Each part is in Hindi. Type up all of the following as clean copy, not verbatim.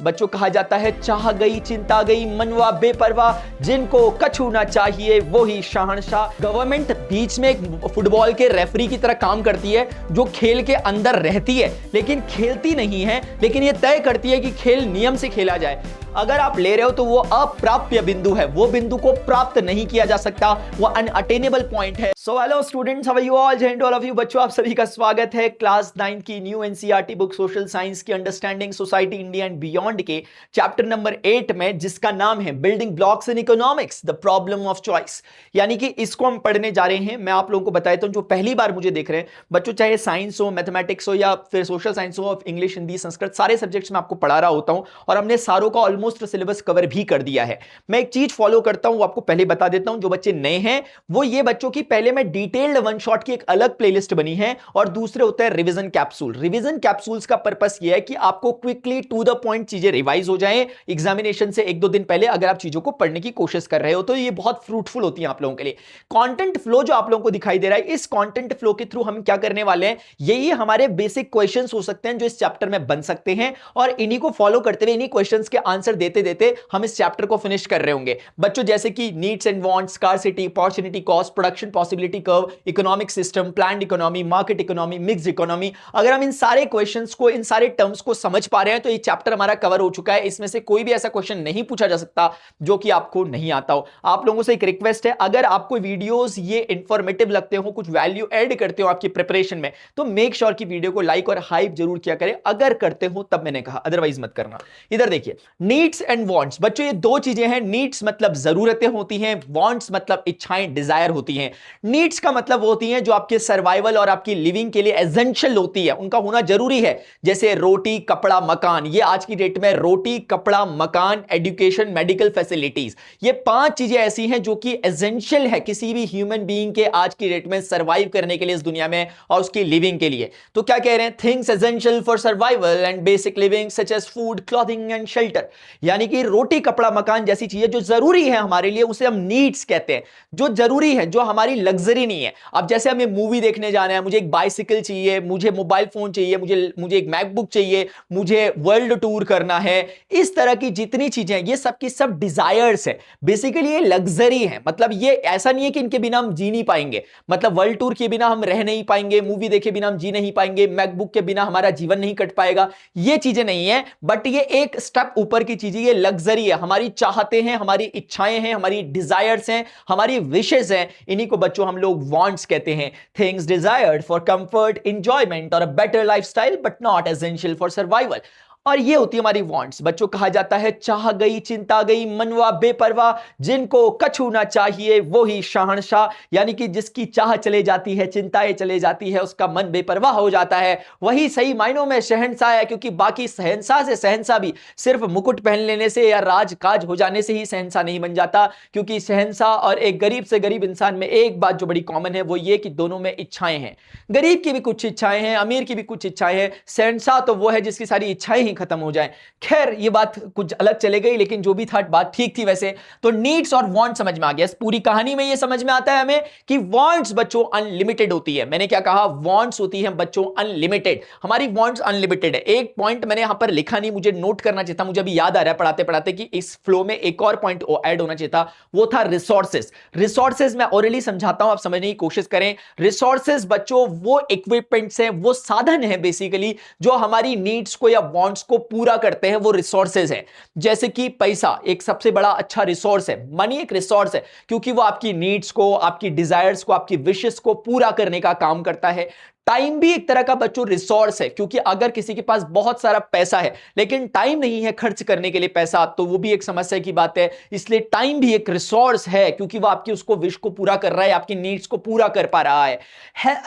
बच्चों कहा जाता है चाह गई चिंता गई मनवा बेपरवाह, जिनको कछु ना चाहिए वो ही शहंशाह। गवर्नमेंट बीच में एक फुटबॉल के रेफरी की तरह काम करती है जो खेल के अंदर रहती है लेकिन खेलती नहीं है, लेकिन ये तय करती है कि खेल नियम से खेला जाए। अगर आप ले रहे हो तो वो अप्राप्य बिंदु है, वो बिंदु को प्राप्त नहीं किया जा सकता, वो अनअटेनेबल पॉइंट है। So hello students, how are you all? Jai Hind to all of you. बच्चों आप सभी का स्वागत है क्लास 9 की new NCERT book social science की understanding society India and beyond के चैप्टर नंबर 8 में, जिसका नाम है building blocks in economics the problem of choice. यानी कि इसको हम पढ़ने जा रहे हैं। मैं आप लोगों को बता देता हूं, जो पहली बार मुझे देख रहे हैं बच्चों, चाहे साइंस हो, मैथमेटिक्स हो या फिर सोशल साइंस हो, इंग्लिश हिंदी संस्कृत, सारे सब्जेक्ट्स में आपको पढ़ा रहा होता हूं और हमने सारों का ऑलमोस्ट सिलेबस कवर भी कर दिया है। मैं एक चीज फॉलो करता हूं, वो आपको पहले बता देता हूं। जो बच्चे नए हैं वो ये बच्चों की पहले में डिटेल्ड वन शॉट की एक अलग प्लेलिस्ट बनी है और दूसरे होता है रिवीजन कैप्सूल। रिवीजन कैप्सूल्स का पर्पस ये है कि आपको क्विकली टू द पॉइंट चीजें रिवाइज हो जाएं एग्जामिनेशन से एक दो दिन पहले। अगर आप चीजों को पढ़ने की कोशिश कर रहे हो तो ये बहुत फ्रूटफुल होती है आप लोगों के लिए। कंटेंट फ्लो जो आप लोगों को दिखाई दे रहा है, इस कंटेंट फ्लो के थ्रू हम क्या करने वाले हैं, यही हमारे बेसिक क्वेश्चंस हो सकते हैं जो इस चैप्टर में बन सकते हैं और इन्हीं को फॉलो करते हुए, इन्हीं क्वेश्चंस के आंसर देते देते हम इस चैप्टर को फिनिश कर रहे होंगे बच्चों। जैसे कि needs and wants, scarcity, opportunity cost, production possibility curve, economic system, planned economy, market economy, mixed economy. अगर हम इन सारे क्वेश्चंस को, इन सारे टर्म्स को समझ पा रहे हैं तो ये चैप्टर हमारा कवर हो चुका है। इसमें से कोई भी ऐसा क्वेश्चन नहीं पूछा जा सकता जो कि आपको नहीं आता हो। आप लोगों से एक रिक्वेस्ट है, अगर आपको वीडियोस ये इंफॉर्मेटिव लगते हो, कुछ वैल्यू ऐड करते हो आपकी प्रिपरेशन में, तो मेक श्योर कि वीडियो को लाइक और हाइप जरूर किया करें। अगर करते हो तब मैंने कहा, अदरवाइज मत करना। इधर देखिए, नीड्स एंड वांट्स। बच्चों ये दो चीजें हैं। नीड्स मतलब जरूरतें होती हैं, वांट्स मतलब इच्छाएं, डिजायर होती हैं। नीड्स का मतलब होती हैं जो आपके सर्वाइवल और आपकी लिविंग के लिए एसेंशियल होती है, उनका होना जरूरी है। जैसे रोटी, कपड़ा, मकान। ये आज की डेट में रोटी, कपड़ा, मकान, एजुकेशन, मेडिकल फैसिलिटीज, ये 5 चीजें ऐसी हैं जो कि एसेंशियल है किसी भी ह्यूमन बीइंग के आज की डेट में सर्वाइव करने के लिए इस दुनिया में और उसकी लिविंग के लिए। तो क्या कह रहे हैं, things essential for survival and basic living such as food, clothing and shelter. यानी कि रोटी, कपड़ा, मकान जैसी चीजें जो जरूरी है हमारे लिए, उसे हम नीड्स कहते हैं। जो जरूरी है, जो हमारी लग्जरी नहीं है। अब जैसे हमें मूवी देखने जाना है, मुझे एक बाइसिकल चाहिए, मुझे मोबाइल फोन चाहिए, मुझे एक मैकबुक चाहिए, मुझे वर्ल्ड टूर करना है, इस तरह की जितनी चीजें, ये सब की सब डिजायर्स है। बेसिकली ये लग्जरी है। मतलब ये ऐसा नहीं है कि इनके बिना हम जी नहीं पाएंगे। मतलब वर्ल्ड टूर के बिना हम रह नहीं पाएंगे, मूवी देखे बिना हम जी नहीं पाएंगे, मैकबुक के बिना हमारा जीवन नहीं कट पाएगा, ये चीजें नहीं है। बट ये एक स्टेप ऊपर की चीज है, ये लग्जरी है। हमारी चाहते हैं, हमारी इच्छाएं हैं, हमारी डिजायर्स हैं, हमारी विशेस हैं। इन्हीं को बच्चों हम लोग वांट्स कहते हैं। Things desired for comfort, enjoyment और a better lifestyle but not essential for survival. और ये होती है हमारी वांट्स। बच्चों कहा जाता है चाह गई चिंता गई मनवा बेपरवाह, जिनको कछु ना चाहिए वो ही शहंशाह। यानी कि जिसकी चाह चले जाती है, चिंताएं चले जाती है, उसका मन बेपरवाह हो जाता है, वही सही मायनों में शहंशाह है। क्योंकि बाकी शहंशाह से शहंशाह भी सिर्फ मुकुट पहन लेने से या राजकाज हो जाने से ही शहंशाह नहीं बन जाता। क्योंकि शहंशाह और एक गरीब से गरीब इंसान में एक बात जो बड़ी कॉमन है, वो ये कि दोनों में इच्छाएं हैं। गरीब की भी कुछ इच्छाएं हैं, अमीर की भी कुछ इच्छाएं हैं। शहंशाह तो वो है जिसकी सारी इच्छाएं ही खत्म हो जाए। खैर ये बात कुछ अलग चले गई, लेकिन जो भी था बात ठीक थी वैसे। तो नीड्स और वांट समझ में आ गया। इस पूरी कहानी में ये समझ में आता है हमें कि वांट्स बच्चों अनलिमिटेड होती है। मैंने क्या कहा, वांट्स होती है बच्चों अनलिमिटेड। हमारी वांट्स अनलिमिटेड है। एक पॉइंट मैंने यहां पर लिखा नहीं, मुझे नोट करना चाहिए था, मुझे अभी याद आ रहा है पढ़ाते पढ़ाते कि इस फ्लो में एक और पॉइंट ऐड होना चाहिए था, वो था रिसोर्सेज। रिसोर्सेज मैं ऑलरेडी समझाता हूं, आप समझने की कोशिश करें। रिसोर्सेज बच्चों वो इक्विपमेंट्स हैं, वो साधन है बेसिकली जो हमारी नीड्स को या वांट्स को पूरा करते हैं, वो रिसोर्सेज है। जैसे कि पैसा एक सबसे बड़ा अच्छा रिसोर्स है। मनी एक रिसोर्स है क्योंकि वो आपकी नीड्स को, आपकी डिजायर्स को, आपकी विशेस को पूरा करने का काम करता है। टाइम भी एक तरह का बच्चों रिसोर्स है, क्योंकि अगर किसी के पास बहुत सारा पैसा है लेकिन टाइम नहीं है खर्च करने के लिए पैसा, तो वो भी एक समस्या की बात है। इसलिए टाइम भी एक रिसोर्स है क्योंकि वो आपकी उसको विश को पूरा कर रहा है, आपकी नीड्स को पूरा कर पा रहा है।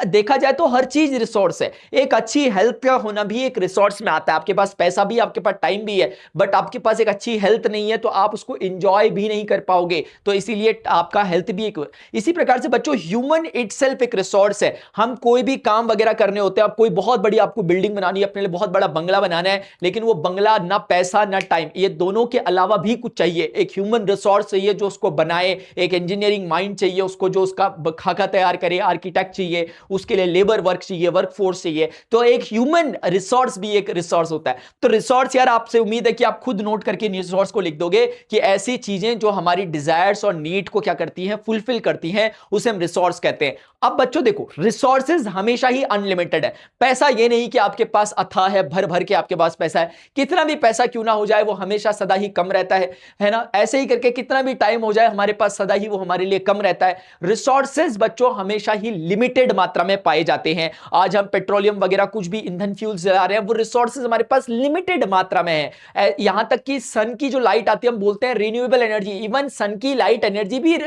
देखा जाए तो हर चीज रिसोर्स है। एक अच्छी हेल्थ का होना भी एक रिसोर्स में आता है। आपके पास पैसा भी, आपके पास टाइम भी है, बट आपके पास एक अच्छी हेल्थ नहीं है तो आप उसको एंजॉय भी नहीं कर पाओगे, तो इसीलिए आपका हेल्थ भी एक। इसी प्रकार से बच्चों ह्यूमन इटसेल्फ एक रिसोर्स है। हम कोई भी काम वगैरह करने होते हैं, आप कोई बहुत बड़ी आपको बिल्डिंग बनानी है, अपने लिए बहुत बड़ा बंगला बनाना है, लेकिन वो बंगला ना पैसा ना टाइम, ये दोनों के अलावा भी कुछ चाहिए। एक ह्यूमन रिसोर्स चाहिए जो उसको बनाए, एक इंजीनियरिंग माइंड चाहिए उसको जो उसका खाका तैयार करे, आर्किटेक्ट चाहिए, उसके लिए लेबर वर्क चाहिए, वर्क फोर्स चाहिए। तो एक ह्यूमन रिसोर्स भी एक रिसोर्स होता है। तो रिसोर्स यार, आपसे उम्मीद है कि आप खुद नोट करके रिसोर्स को लिख दोगे कि ऐसी चीजें जो हमारी डिजायर्स और नीड को क्या करती हैं, फुलफिल करती हैं, उसे हम रिसोर्स कहते हैं। अब बच्चों देखो, रिसोर्सेज हमेशा ही अनलिमिटेड है। पैसा ये नहीं कि आपके पास अथाह है, भर भर के आपके पास पैसा है। कितना भी पैसा क्यों ना हो जाए, वो हमेशा सदा ही कम रहता है ना। ऐसे ही करके कितना भी टाइम हो जाए हमारे पास, सदा ही वो हमारे लिए कम रहता है। रिसोर्सेज बच्चों हमेशा ही लिमिटेड मात्रा में पाए जाते हैं। आज हम पेट्रोलियम वगैरह कुछ भी ईंधन फ्यूल जला रहे हैं, वो रिसोर्सेज हमारे पास लिमिटेड मात्रा में है। यहां तक कि सन की जो लाइट आती है, हम बोलते हैं रिन्यूएबल एनर्जी, इवन सन की लाइट एनर्जी भी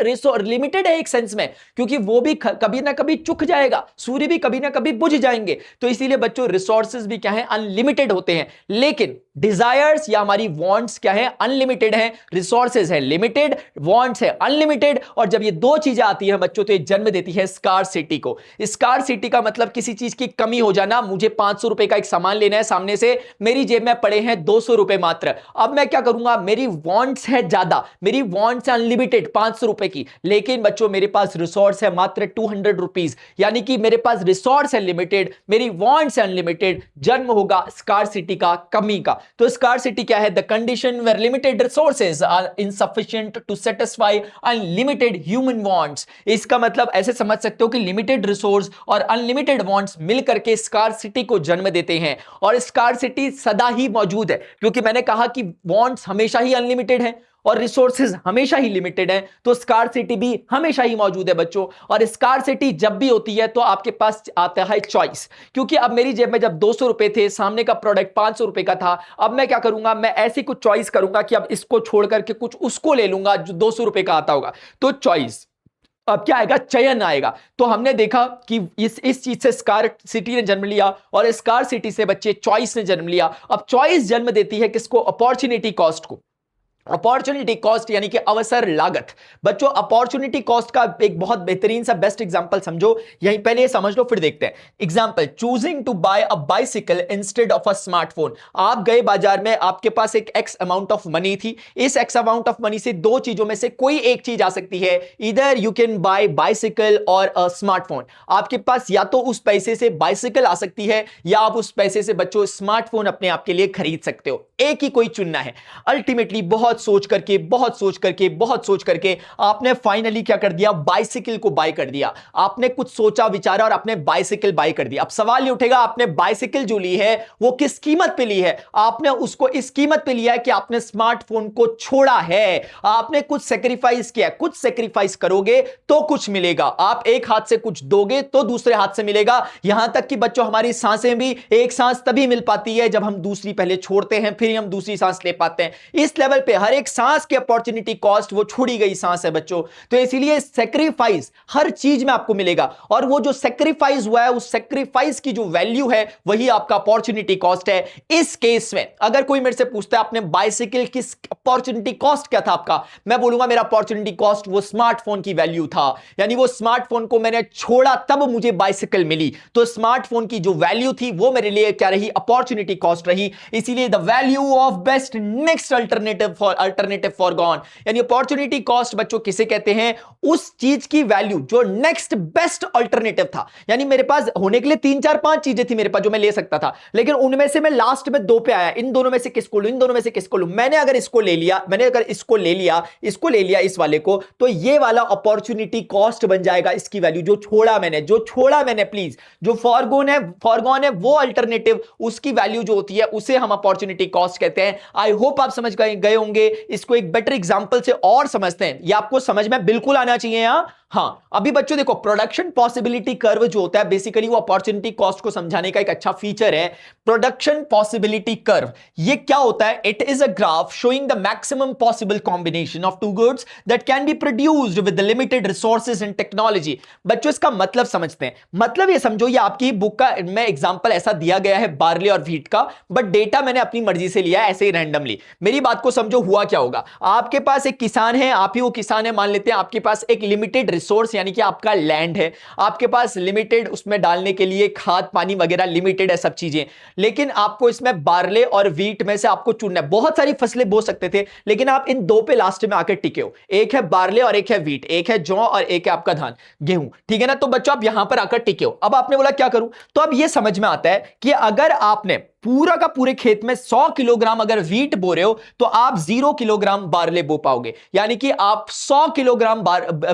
लिमिटेड है एक सेंस में, क्योंकि वो भी कभी ना कभी चुक जाएगा, सूर्य भी कभी ना कभी बुझ जाएंगे। तो इसीलिए बच्चों रिसोर्सेज भी क्या है, अनलिमिटेड होते हैं। लेकिन डिजायर्स या हमारी वांट्स क्या है, अनलिमिटेड है। रिसोर्सेज है लिमिटेड, वांट्स है अनलिमिटेड। और जब ये दो चीजें आती हैं बच्चों, तो ये जन्म देती है स्कार्सिटी को। स्कार्सिटी का मतलब किसी चीज की कमी हो जाना। मुझे 500 रुपए का एक सामान लेना है, सामने से मेरी जेब में पड़े हैं 200 रुपए मात्र। अब मैं क्या करूंगा, मेरी वांट्स है ज्यादा, मेरी वांट्स है अनलिमिटेड 500 रुपए की, लेकिन बच्चों मेरे पास रिसोर्स है मात्र 200 रुपीज, यानी कि मेरे पास रिसोर्स है लिमिटेड, मेरी वांट्स है अनलिमिटेड। जन्म होगा स्कार्सिटी का, कमी का। तो स्कार्सिटी क्या है, the condition where limited resources are insufficient to satisfy unlimited human wants. इसका मतलब ऐसे समझ सकते हो कि लिमिटेड रिसोर्स और अनलिमिटेड वांट्स मिलकर के स्कार्सिटी को जन्म देते हैं। और स्कार्सिटी सदा ही मौजूद है, क्योंकि मैंने कहा कि वांट्स हमेशा ही अनलिमिटेड है और रिसोर्सेज हमेशा ही लिमिटेड है, तो स्कार्सिटी भी हमेशा ही मौजूद है बच्चों। और स्कार्सिटी जब भी होती है तो आपके पास आता है चॉइस, क्योंकि अब मेरी जेब में जब 200 रुपए थे, सामने का प्रोडक्ट 500 रुपए का था, अब मैं क्या करूंगा, मैं ऐसी कुछ चॉइस करूंगा कि अब इसको छोड़ करके कुछ उसको ले लूंगा जो 200 रुपए का आता होगा। तो चॉइस, अब क्या आएगा, चयन आएगा। तो हमने देखा कि इस चीज से स्कार्सिटी ने जन्म लिया और स्कार्सिटी से बच्चे चॉइस ने जन्म लिया। अब चॉइस जन्म देती है किसको, अपॉर्चुनिटी कॉस्ट को। अपॉर्चुनिटी कॉस्ट यानी कि अवसर लागत। बच्चों अपॉर्चुनिटी कॉस्ट का एक बहुत बेहतरीन सा बेस्ट एग्जांपल समझो, यहीं पहले ये समझ लो फिर देखते हैं। Example, choosing to buy a bicycle instead of a smartphone. आप गए बाजार में, आपके पास एक एक्स अमाउंट ऑफ मनी थी, इस एक्स अमाउंट ऑफ मनी से दो चीजों में से कोई एक चीज आ सकती है, इधर यू कैन बाय बाइसिकल और अ स्मार्टफोन। आपके पास या तो उस पैसे से बाइसिकल आ सकती है या आप उस पैसे से बच्चों स्मार्टफोन अपने आप के लिए खरीद सकते हो, एक ही कोई चुनना है। अल्टीमेटली बहुत सोच करके आपने फाइनली क्या कर दिया, बाइसिकल को बाय कर दिया। आपने कुछ सोचा विचारा और आपने बाइसिकल बाय कर दिया। अब सवाल ये उठेगा, आपने बाइसिकल जो ली है वो किस कीमत पे ली है? आपने उसको इस कीमत पे लिया है कि आपने स्मार्टफोन को छोड़ा है, आपने कुछ सेक्रीफाइस किया। कुछ सेक्रीफाइस करोगे तो कुछ मिलेगा, आप एक हाथ से कुछ दोगे तो दूसरे हाथ से मिलेगा। यहां तक कि बच्चों हमारी सांसें भी, एक सांस तभी मिल पाती है जब हम दूसरी पहले छोड़ते हैं, फिर हम दूसरी सांस ले पाते हैं। इस लेवल पे हर एक सांस की अपॉर्चुनिटी कॉस्ट वो छोड़ी गई सांस है बच्चों। तो इसीलिए सेक्रीफाइस हर चीज में आपको मिलेगा, और वो जो सेक्रीफाइस हुआ है उस सेक्रीफाइस की जो वैल्यू है वही आपका अपॉर्चुनिटी कॉस्ट है। इस केस में अगर कोई मेरे से पूछता है आपने बाइसिकल की अपॉर्चुनिटी कॉस्ट क्या था आपका, मैं बोलूंगा मेरा अपॉर्चुनिटी कॉस्ट वो स्मार्टफोन की वैल्यू था, यानी वो स्मार्टफोन को मैंने छोड़ा तब मुझे बाइसिकल मिली। तो स्मार्टफोन की जो वैल्यू थी वो मेरे लिए क्या रही, अपॉर्चुनिटी कॉस्ट रही। इसीलिए the value of best next alternative foregone, यानी अपॉर्चुनिटी कॉस्ट बच्चों किसे कहते हैं, उस चीज की वैल्यू जो नेक्स्ट बेस्ट अल्टरनेटिव था। यानी मेरे पास होने के लिए 3 4 5 चीजें थी मेरे पास जो मैं ले सकता था, लेकिन उनमें से मैं लास्ट में 2 पे आया, इन दोनों में से किसको लूं, इन दोनों में से किसको लूं। मैंने अगर इसको ले लिया इस वाले को, तो ये वाला अपॉर्चुनिटी कॉस्ट बन जाएगा, इसकी वैल्यू जो छोड़ा मैंने प्लीज, जो फॉरगॉन है वो अल्टरनेटिव, उसकी वैल्यू जो होती है उसे हम अपॉर्चुनिटी कॉस्ट कहते हैं। आई होप आप समझ गए होंगे। इसको एक बेटर एग्जांपल से और समझते हैं, ये आपको समझ में बिल्कुल आना चाहिए। हाँ अभी बच्चों देखो, प्रोडक्शन पॉसिबिलिटी कर्व जो होता है बेसिकली वो अपॉर्चुनिटी कॉस्ट को समझाने का एक अच्छा फीचर है। प्रोडक्शन पॉसिबिलिटी कर्व ये क्या होता है, it is a graph showing the maximum possible combination of two goods that can be produced with limited resources and technology. बच्चों इसका मतलब समझते हैं, मतलब ये समझो, ये आपकी बुक का में एग्जांपल ऐसा दिया गया है बार्ले और व्हीट का, बट डेटा मैंने अपनी मर्जी से लिया है ऐसे ही रैंडमली। मेरी बात को समझो, हुआ क्या होगा, आपके पास एक किसान है, आप ही वो किसान है, मान लेते हैं आपके पास एक लिमिटेड रिसोर्स यानी कि आपका लैंड है, आपके पास लिमिटेड उसमें डालने के लिए खाद पानी वगैरह लिमिटेड है सब चीजें, लेकिन आपको इसमें बार्ले और वीट में से आपको चुनना है। बहुत सारी फसलें बो सकते थे लेकिन आप इन दो पे लास्ट में आकर टिके हो, एक है बार्ले और एक है वीट, एक है जौ और एक है आपका धान गेहूं, ठीक है ना। तो बच्चों आप यहां पर आकर टिके हो। अब आपने बोला क्या करूं, तो अब यह समझ में आता है कि अगर आपने पूरा का पूरे खेत में 100 किलोग्राम अगर वीट बो रहे हो तो आप 0 किलोग्राम बार्ले बो पाओगे, यानी कि आप 100 किलोग्राम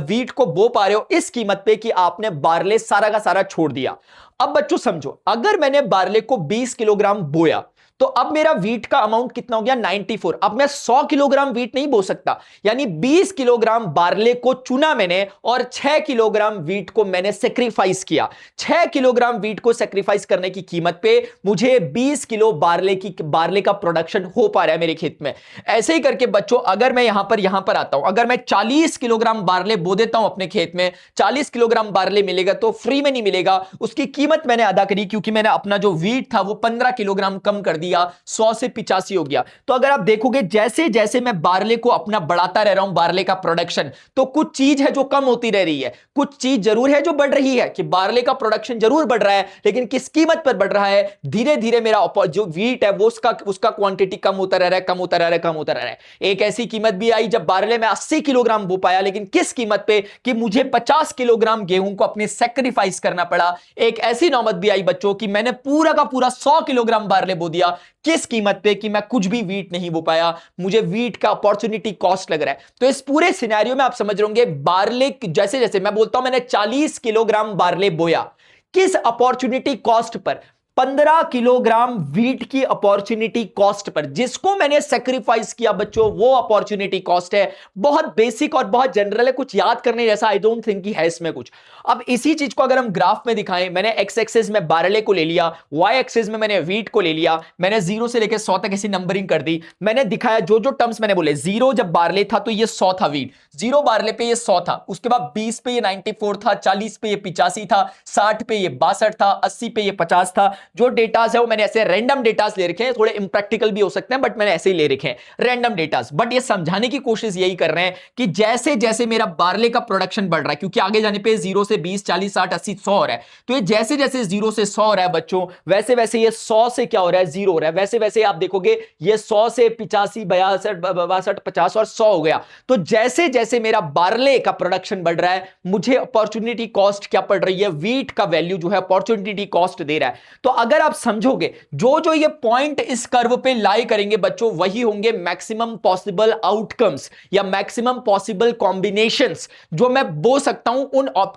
वीट को बो पा रहे हो इस कीमत पे कि आपने बार्ले सारा का सारा छोड़ दिया। अब बच्चों समझो, अगर मैंने बार्ले को 20 किलोग्राम बोया तो अब मेरा वीट का अमाउंट कितना हो गया 94। अब मैं 100 किलोग्राम वीट नहीं बो सकता, यानी 20 किलोग्राम बार्ले को चुना मैंने और 6 किलोग्राम वीट को मैंने सेक्रीफाइस किया। 6 किलोग्राम वीट को सेक्रीफाइस करने की कीमत पे मुझे 20 किलो बार्ले का प्रोडक्शन हो पा रहा है मेरे खेत में। ऐसे ही करके बच्चों अगर मैं यहां पर आता हूं, अगर मैं 40 किलोग्राम बार्ले बो देता हूं अपने खेत में, 40 किलोग्राम बार्ले मिलेगा तो फ्री में नहीं मिलेगा, उसकी कीमत मैंने अदा करी क्योंकि मैंने अपना जो वीट था वो 15 किलोग्राम कम कर दिया, 100 से 85 हो गया। तो अगर आप देखोगे जैसे जैसे मैं बार्ले को अपना बढ़ाता रह रहा हूं बार्ले का प्रोडक्शन, तो कुछ चीज है जो कम होती रह रही है, कुछ चीज जरूर है जो बढ़ रही है कि बार्ले का प्रोडक्शन जरूर बढ़ रहा है, लेकिन किस कीमत पर बढ़ रहा है, धीरे धीरे मेरा जो वीट है वो उसका क्वांटिटी कम होता रह रहा है, कम होता रह रहा है, कम होता रह रहा है। एक ऐसी कीमत भी आई जब बार्ले में 80 किलोग्राम बो पाया, लेकिन किस कीमत पे कि मुझे 50 किलोग्राम गेहूं को अपने सेक्रीफाइस करना पड़ा। एक ऐसी नौबत भी आई बच्चों कि मैंने पूरा का पूरा 100 किलोग्राम बार्ले बो दिया, किस कीमत पे कि मैं कुछ भी वीट नहीं बो पाया, मुझे वीट का अपॉर्चुनिटी कॉस्ट लग रहा है। तो इस पूरे सिनेरियो में आप समझ रहे होंगे बार्ले जैसे जैसे मैं बोलता हूं मैंने 40 किलोग्राम बार्ले बोया, किस opportunity cost per, 15 kilogram wheat की अपॉर्चुनिटी कॉस्ट पर, जिसको मैंने सेक्रीफाइस किया बच्चों वो अपॉर्चुनिटी कॉस्ट है। बहुत बेसिक और बहुत जनरल है, कुछ याद करने जैसा आई डोंट थिंक कि है इसमें कुछ। अब इसी चीज को अगर हम ग्राफ में दिखाएं, मैंने एक्स एक्सिस में बार्ले को ले लिया, वाई एक्सिस में मैंने वीट को ले लिया, मैंने 0 से लेकर 100 तक ऐसी नंबरिंग कर दी, मैंने दिखाया जो जो टर्म्स मैंने बोले। 0 जब बार्ले था तो ये 100 था वीट, 0 बार्ले पे ये 100 था, उसके बाद 20 पे ये 94 था, 40 पे ये 85 था, 60 पे ये 62 था, 80 पे ये 50 था। जो डेटास है वो मैंने ऐसे रैंडम डेटास ले रखे हैं, थोड़े इंप्रैक्टिकल भी हो सकते हैं बट मैंने ऐसे ही ले रखे हैं रैंडम डेटास। बट ये समझाने की कोशिश यही कर रहे हैं कि जैसे जैसे मेरा बार्ले का प्रोडक्शन बढ़ रहा है, क्योंकि आगे जाने पे 0 से 20 40 60 80 100 हो रहा है, तो ये जैसे जैसे 0 से 100 हो रहा है बच्चों, वैसे वैसे ये 100 से क्या हो रहा है 0 हो रहा है, वैसे वैसे आप देखोगे ये 100 से 85 62 50 और 100 हो गया। तो जैसे जैसे मेरा बार्ले का प्रोडक्शन बढ़ रहा है मुझे अपॉर्चुनिटी कॉस्ट क्या पड़ रही है, वीट का वैल्यू जो है अपॉर्चुनिटी कॉस्ट दे रहा है। तो अगर आप समझोगे जो जो ये पॉइंट इस कर्व पे लाई करेंगे बच्चों वही होंगे मैक्सिमम पॉसिबल आउटकम्स या मैक्सिमम पॉसिबल कॉम्बिनेशंस जो मैं बो सकता हूं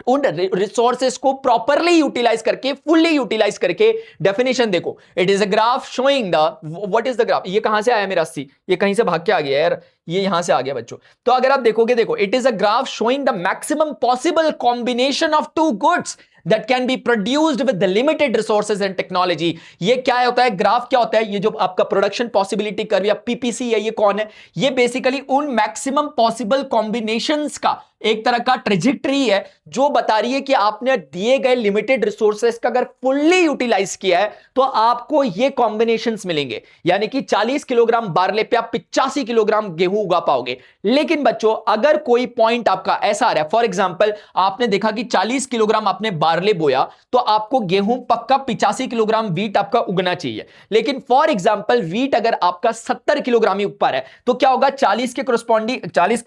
उन रिसोर्सेस को प्रॉपरली यूटिलाइज करके, फुल्ली यूटिलाइज करके। डेफिनेशन देखो, it is a graph showing the what is the graph. ये कहां से आया मेरा 80, ये कहीं से भाग के आ गया यार, ये यहां से आ गया बच्चों। तो अगर आप देखोगे, देखो it is a graph showing the maximum possible combination of two goods that can be produced with the limited resources and technology। ये क्या होता है, ग्राफ क्या होता है, ये जो आपका प्रोडक्शन पॉसिबिलिटी कर्व या पीपीसी है, ये कौन है, ये बेसिकली उन मैक्सिमम पॉसिबल कॉम्बिनेशंस का एक तरह का ट्रेजेक्टरी है जो बता रही है कि आपने दिए गए लिमिटेड रिसोर्सेस का अगर फुल्ली यूटिलाइज किया है तो आपको ये कॉम्बिनेशंस मिलेंगे, यानी कि 40 किलोग्राम बार्ले पे आप 85 किलोग्राम गेहूं उगा पाओगे। लेकिन बच्चों अगर कोई पॉइंट आपका ऐसा आ रहा है, फॉर एग्जांपल आपने देखा कि 40 किलोग्राम आपने बार्ले बोया तो आपको गेहूं पक्का 85 किलोग्राम वीट आपका उगना चाहिए, लेकिन फॉर एग्जांपल वीट अगर आपका 70 किलोग्राम ही उग पा रहा है तो क्या होगा, 40 के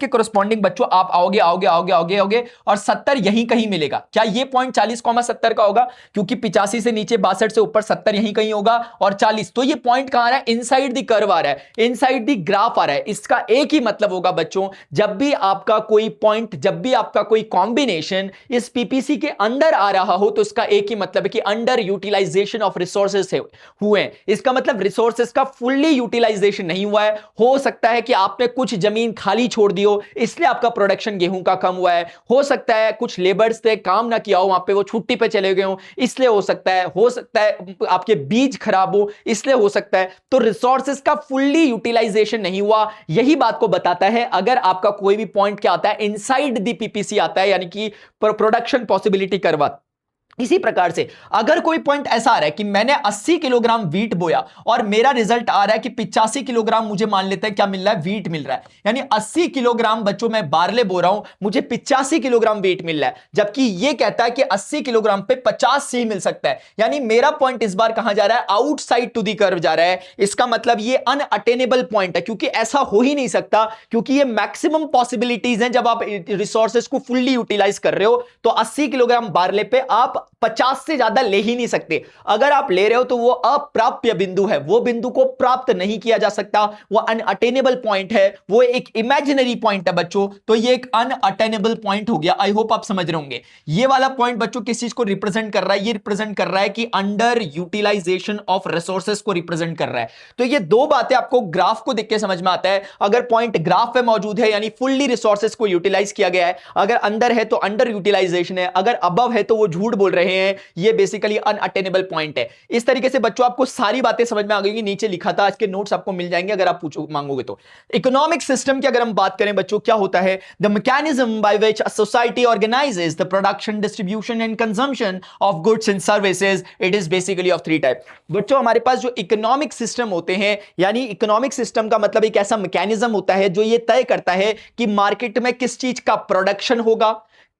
कॉरस्पॉन्डिंग बच्चों आप आओगे और 70 यहीं कहीं मिलेगा। क्या ये पॉइंट 40,70 का होगा, क्योंकि 85 से नीचे 62 से ऊपर 70 यहीं कहीं होगा और 40, तो ये पॉइंट कहां आ रहा है, इनसाइड द कर्व आ रहा है, इनसाइड द ग्राफ आ रहा है। इसका एक ही मतलब होगा बच्चों, जब भी आपका कोई पॉइंट, जब भी आपका कोई कॉम्बिनेशन इस पीपीसी के अंदर आ रहा हो तो इसका एक ही मतलब है कि अंडर यूटिलाइजेशन ऑफ रिसोर्सेस हुए हैं। इसका मतलब रिसोर्सेस का फुल्ली यूटिलाइजेशन नहीं हुआ है। हो सकता है कि आपने कुछ जमीन खाली छोड़ दी हो इसलिए आपका प्रोडक्शन गेहूं का कम हुआ है, हो सकता है कुछ लेबर्स थे काम ना किया हो वहां पे, वो छुट्टी पे चले गए हो इसलिए हो सकता है आपके बीज खराब हो इसलिए हो सकता है। तो रिसोर्सेस का फुल्ली यूटिलाइजेशन नहीं हुआ, यही बात को बताता है। अगर आपका कोई भी पॉइंट क्या आता है, इनसाइड द पीपीसी आता है, यानी कि प्रोडक्शन पॉसिबिलिटी कर्व इसी प्रकार से अगर कोई पॉइंट ऐसा आ रहा है कि मैंने 80 किलोग्राम वीट बोया और मेरा रिजल्ट आ रहा है कि 85 किलोग्राम मुझे मान लेते हैं क्या मिल रहा है, वीट मिल रहा है, यानी 80 किलोग्राम बच्चों मैं बारले बो रहा हूं, मुझे 85 किलोग्राम वीट मिल रहा है, जबकि ये कहता है कि 80 किलोग्राम पे 50 से ही मिल सकता है। यानी मेरा पॉइंट इस बार कहां जा रहा है, आउटसाइड टू दी कर्व जा रहा है। इसका मतलब ये अनअटेनेबल पॉइंट है, क्योंकि ऐसा हो ही नहीं सकता, क्योंकि ये मैक्सिमम पॉसिबिलिटीज हैं। जब आप रिसोर्सेज को फुल्ली यूटिलाइज कर रहे हो तो 80 किलोग्राम बारले पे आप 50 से ज्यादा ले ही नहीं सकते। अगर आप ले रहे हो तो वो अप्राप्य बिंदु है, वो बिंदु को प्राप्त नहीं किया जा सकता, वो अनअटेनेबल पॉइंट है, वो एक इमेजिनरी पॉइंट है बच्चों। तो ये एक अनअटेनेबल पॉइंट हो गया। आई होप आप समझ रहे होंगे। ये वाला पॉइंट बच्चों किस चीज को रिप्रेजेंट कर रहा है, ये रिप्रेजेंट कर रहा है कि अंडर यूटिलाइजेशन ऑफ रिसोर्सेज को रिप्रेजेंट कर रहा है। तो ये दो बातें आपको ग्राफ को देख के समझ में आता है। अगर पॉइंट ग्राफ पे मौजूद है यानी फुल्ली रिसोर्सेज को यूटिलाइज किया गया है, अगर अंदर है तो अंडर यूटिलाइजेशन है, अगर अबव है तो वो झूठ बोल रहे हैं, ये बेसिकली अनअटेनेबल पॉइंट है। इस तरीके से बच्चों आपको सारी बातें समझ में आ गई। नीचे लिखा था, आज के नोट्स आपको मिल जाएंगे अगर आप पूछो मांगोगे तो। इकोनॉमिक सिस्टम की अगर हम बात करें बच्चों, क्या होता है, the mechanism by which a society organises the production, distribution and consumption of goods and services. It is basically of three type. बच्चों हमारे पास जो इकोनॉमिक सिस्टम होते हैं, यानी इकोनॉमिक सिस्टम का मतलब एक ऐसा मैकेनिज्म होता है जो ये तय करता है कि मार्केट में किस चीज का प्रोडक्शन होगा,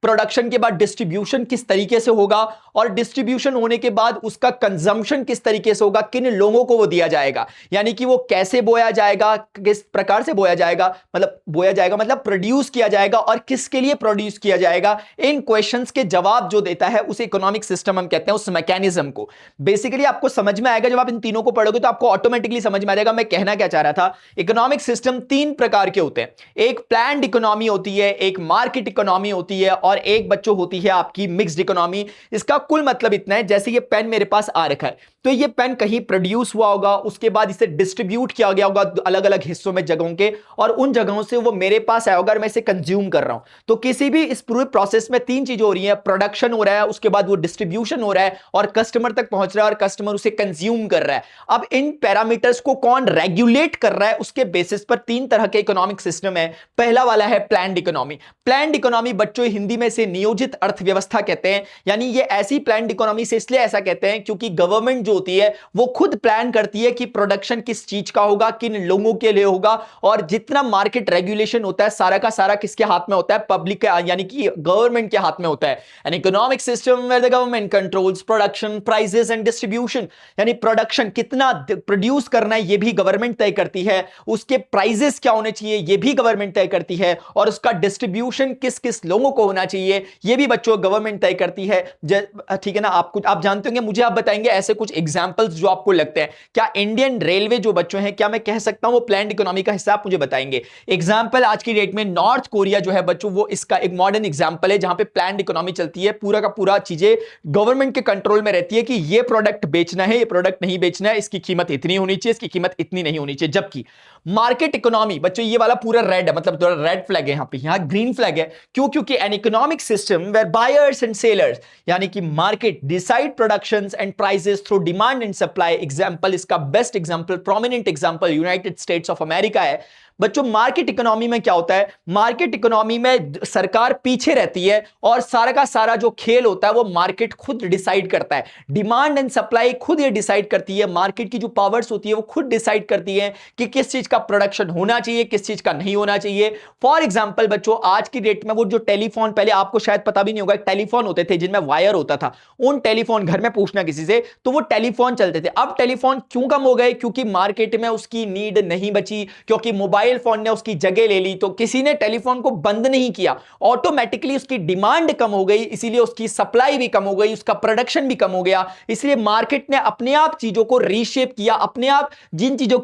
प्रोडक्शन के बाद डिस्ट्रीब्यूशन किस तरीके से होगा, और डिस्ट्रीब्यूशन होने के बाद उसका कंजम्पशन किस तरीके से होगा, किन लोगों को वो दिया जाएगा, यानी कि वो कैसे बोया जाएगा, किस प्रकार से बोया जाएगा, मतलब प्रोड्यूस किया जाएगा और किसके लिए प्रोड्यूस किया जाएगा। इन क्वेश्चंस के जवाब जो देता है उसे इकोनॉमिक सिस्टम हम कहते हैं, उस मैकेनिज्म को। बेसिकली आपको समझ में आएगा, जब आप इन तीनों को पढ़ोगे तो आपको ऑटोमेटिकली समझ में आ जाएगा मैं कहना क्या चाह रहा था। इकोनॉमिक सिस्टम तीन प्रकार के होते हैं, एक प्लान्ड इकोनॉमी होती है, एक मार्केट इकोनॉमी होती है, और एक बच्चों होती है आपकी मिक्स्ड इकोनॉमी। इसका कुल मतलब इतना है, जैसे ये पेन मेरे पास आ रखा है, तो ये पेन कहीं प्रोड्यूस हुआ होगा, उसके बाद इसे डिस्ट्रीब्यूट किया गया होगा अलग अलग हिस्सों में जगहों के, और उन जगहों से वो मेरे पास आया होगा और मैं इसे कंज्यूम कर रहा हूं। तो किसी भी इस पूरे प्रोसेस में तीन चीजें हो रही हैं, प्रोडक्शन हो रहा है, उसके बाद वो डिस्ट्रीब्यूशन हो रहा है और कस्टमर तक पहुंच रहा है और कस्टमर उसे कंज्यूम कर रहा है। अब इन पैरामीटर्स को कौन रेगुलेट कर रहा है, उसके बेसिस पर तीन तरह के इकोनॉमिक सिस्टम है। पहला वाला है प्लान्ड इकोनॉमी। प्लान्ड इकोनॉमी बच्चों हिंदी में से नियोजित अर्थव्यवस्था कहते हैं, यानी ये ऐसी प्लान्ड इकोनॉमी से इसलिए ऐसा कहते हैं क्योंकि गवर्नमेंट जो होती है वो खुद प्लान करती है कि प्रोडक्शन किस चीज का होगा, किन लोगों के लिए होगा, और जितना मार्केट रेगुलेशन होता है सारा का सारा किसके हाथ में होता है, पब्लिक के, यानी कि गवर्नमेंट के हाथ में होता है। An economic system where the government controls production, prices and distribution, यानी प्रोडक्शन कितना प्रोड्यूस करना है ये भी गवर्नमेंट तय करती है, उसके प्राइसेस क्या होने चाहिए ये भी गवर्नमेंट तय करती है, और उसका डिस्ट्रीब्यूशन किस किस लोगों को होना चाहिए ये भी बच्चों गवर्नमेंट तय करती है। ठीक है ना, आप जानते होंगे, मुझे आप बताएंगे ऐसे कुछ एग्जांपल्स जो आपको लगते हैं। क्या इंडियन रेलवे जो बच्चों हैं, क्या मैं कह सकता हूं वो प्लान्ड इकोनॉमी का हिस्सा, आप मुझे बताएंगे। एग्जांपल आज की डेट में नॉर्थ कोरिया जो है बच्चों, वो इसका एक मॉडर्न एग्जांपल है जहां पे प्लान्ड इकोनॉमी चलती है, पूरा का पूरा चीजें गवर्नमेंट के कंट्रोल में रहती है कि ये प्रोडक्ट बेचना है, ये प्रोडक्ट नहीं बेचना है, इसकी कीमत इतनी होनी चाहिए, इसकी कीमत इतनी नहीं होनी चाहिए। जबकि मार्केट इकोनॉमी बच्चों, ये वाला पूरा रेड है, मतलब रेड फ्लैग है यहां पे, यहां ग्रीन फ्लैग है। क्यों? क्योंकि an economic system where buyers and sellers, यानी कि market decide productions and prices through demand and supply. Example, इसका best example, prominent example United States of America है। बच्चों मार्केट इकोनॉमी में क्या होता है, मार्केट इकोनॉमी में सरकार पीछे रहती है और सारा का सारा जो खेल होता है वो मार्केट खुद डिसाइड करता है। डिमांड एंड सप्लाई खुद ये डिसाइड करती है, मार्केट की जो पावर्स होती है वो खुद डिसाइड करती है कि किस चीज का प्रोडक्शन होना चाहिए, किस चीज का नहीं होना चाहिए। फॉर एग्जाम्पल बच्चों, आज की डेट में वो जो टेलीफोन, पहले आपको शायद पता भी नहीं होगा, टेलीफोन होते थे जिनमें वायर होता था, उन टेलीफोन, घर में पूछना किसी से तो वो टेलीफोन चलते थे। अब टेलीफोन क्यों कम हो गए? क्योंकि मार्केट में उसकी नीड नहीं बची, क्योंकि मोबाइल फोन ने उसकी जगह ले ली। तो किसी ने टेलीफोन को बंद नहीं किया, ऑटोमेटिकली उसकी डिमांड कम हो गई, इसीलिए उसकी सप्लाई भी कम हो गई, उसका प्रोडक्शन भी कम हो गया। इसलिए मार्केट ने अपने आप चीजों को रीशेप किया, अपने आप जिन चीजों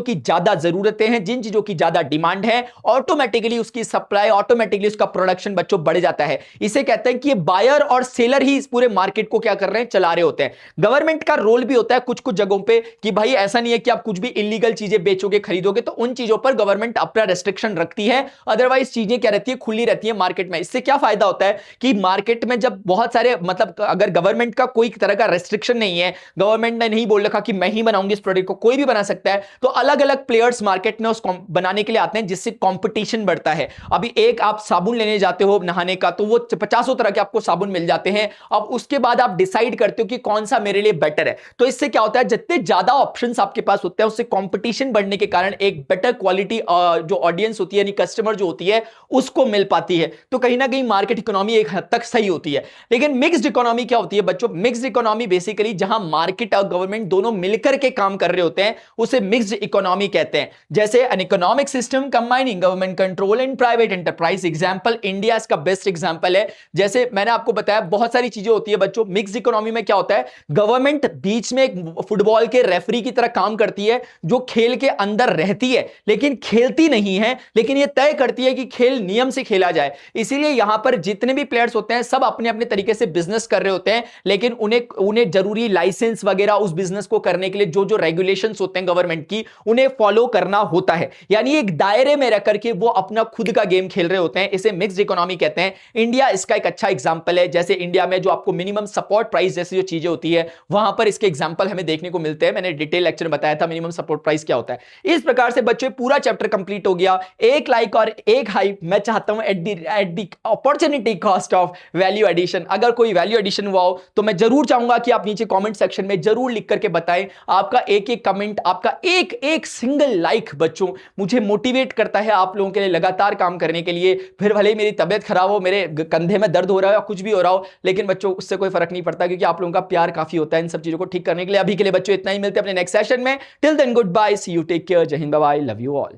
की ज्यादा जरूरतें हैं, जिन चीजों की ज्यादा डिमांड है, ऑटोमेटिकली उसकी सप्लाई, ऑटोमेटिकली उसका प्रोडक्शन बच्चों बढ़ जाता है। इसे कहते हैं कि ये बायर और सेलर ही इस पूरे मार्केट को क्या कर रहे हैं, चला रहे होते हैं। गवर्नमेंट का रोल भी होता है कुछ कुछ जगहों पे कि भाई ऐसा नहीं है कि आप कुछ भी इलीगल चीजें बेचोगे, खरीदोगे, तो उन चीजों पर पर गवर्नमेंट अपना रेस्ट्रिक्शन रखती है, अदरवाइज चीजें क्या रहती है, खुली रहती है मार्केट में। इससे क्या फायदा होता है कि मार्केट में जब बहुत सारे मतलब अगर गवर्नमेंट का कोई तरह का रेस्ट्रिक्शन नहीं है, गवर्नमेंट ने नहीं बोल रखा कि मैं ही बनाऊंगी इस प्रोडक्ट को, कोई भी बना सकता है, तो अलग अलग प्लेयर्स मार्केट में उस बनाने के लिए आते हैं, जिससे कंपटीशन बढ़ता है। अभी एक आप साबुन लेने जाते हो नहाने का, तो वो 50 तरह के आपको साबुन मिल जाते हैं। अब उसके बाद आप डिसाइड करते हो कि कौन सा मेरे लिए बेटर है। तो इससे क्या होता है, जितने ज्यादा ऑप्शंस आपके पास होते हैं, उससे कंपटीशन बढ़ने के कारण एक बेटर क्वालिटी जो ऑडियंस होती है, यानी कस्टमर जो होती है, उसको मिल पाती है। तो कहीं ना कहीं मार्केट इकोनॉमी एक हद तक सही होती है। लेकिन मिक्स्ड इकोनॉमी क्या होती है बच्चों? मिक्स्ड इकोनॉमी बेसिकली जहां मार्केट और गवर्नमेंट दोनों मिलकर के काम कर रहे होते हैं, उसे मिक्स्ड इकोनॉमी कहते हैं। जैसे N economic system combining government control and private enterprise. Example India इसका बेस्ट एग्जांपल है। जैसे मैंने आपको बताया बहुत सारी चीजें होती है बच्चों। मिक्स्ड इकोनॉमी में क्या होता है, गवर्नमेंट बीच में एक फुटबॉल के रेफरी की तरह काम करती है, जो खेल के अंदर रहती है लेकिन खेलती नहीं है, लेकिन यह तय करती है कि खेल नियम से खेला जाए। इसीलिए यहां पर जितने भी प्लेयर्स होते हैं सब अपने अपने तरीके से बिजनेस कर रहे होते हैं, लेकिन उन्हें जरूरी लाइसेंस वगैरह उस बिजनेस को करने के लिए जो जो रेगुलेशंस होते हैं गवर्नमेंट की, उन्हें फॉलो करना होता है। यानी एक दायरे में रह करके वो अपना खुद का गेम खेल रहे होते हैं। इसे मिक्स्ड इकोनॉमी कहते हैं। इंडिया इसका एक अच्छा एग्जांपल है। जैसे इंडिया में जो आपको मिनिमम सपोर्ट प्राइस जैसी जो चीजें होती है, वहां पर इसके एग्जांपल हमें देखने को मिलते हैं। मैंने डिटेल लेक्चर में बताया था मिनिमम सपोर्ट प्राइस क्या होता है। इस प्रकार से बच्चों पूरा चैप्टर कंप्लीट हो गया। एक लाइक और एक हाइप मैं चाहता हूं at the opportunity cost of value addition. अगर कोई वैल्यू एडिशन हुआ हो तो मैं जरूर चाहूंगा कि आप नीचे कमेंट सेक्शन में जरूर लिख करके बताएं। आपका एक एक कमेंट, आपका एक एक सिंगल लाइक बच्चों मुझे मोटिवेट करता है आप लोगों के लिए लगातार काम करने के लिए। फिर भले मेरी तबियत खराब हो, मेरे कंधे में दर्द हो रहा हो या कुछ भी हो रहा हो, लेकिन बच्चों उससे कोई फर्क नहीं पड़ता, क्योंकि आप लोगों का प्यार काफी होता है इन सब चीजों को ठीक करने के लिए। अभी के लिए बच्चों इतना ही, मिलते हैं अपने नेक्स्ट सेशन में। Till then goodbye, see you, take care, Jai Hind, bye, love you all.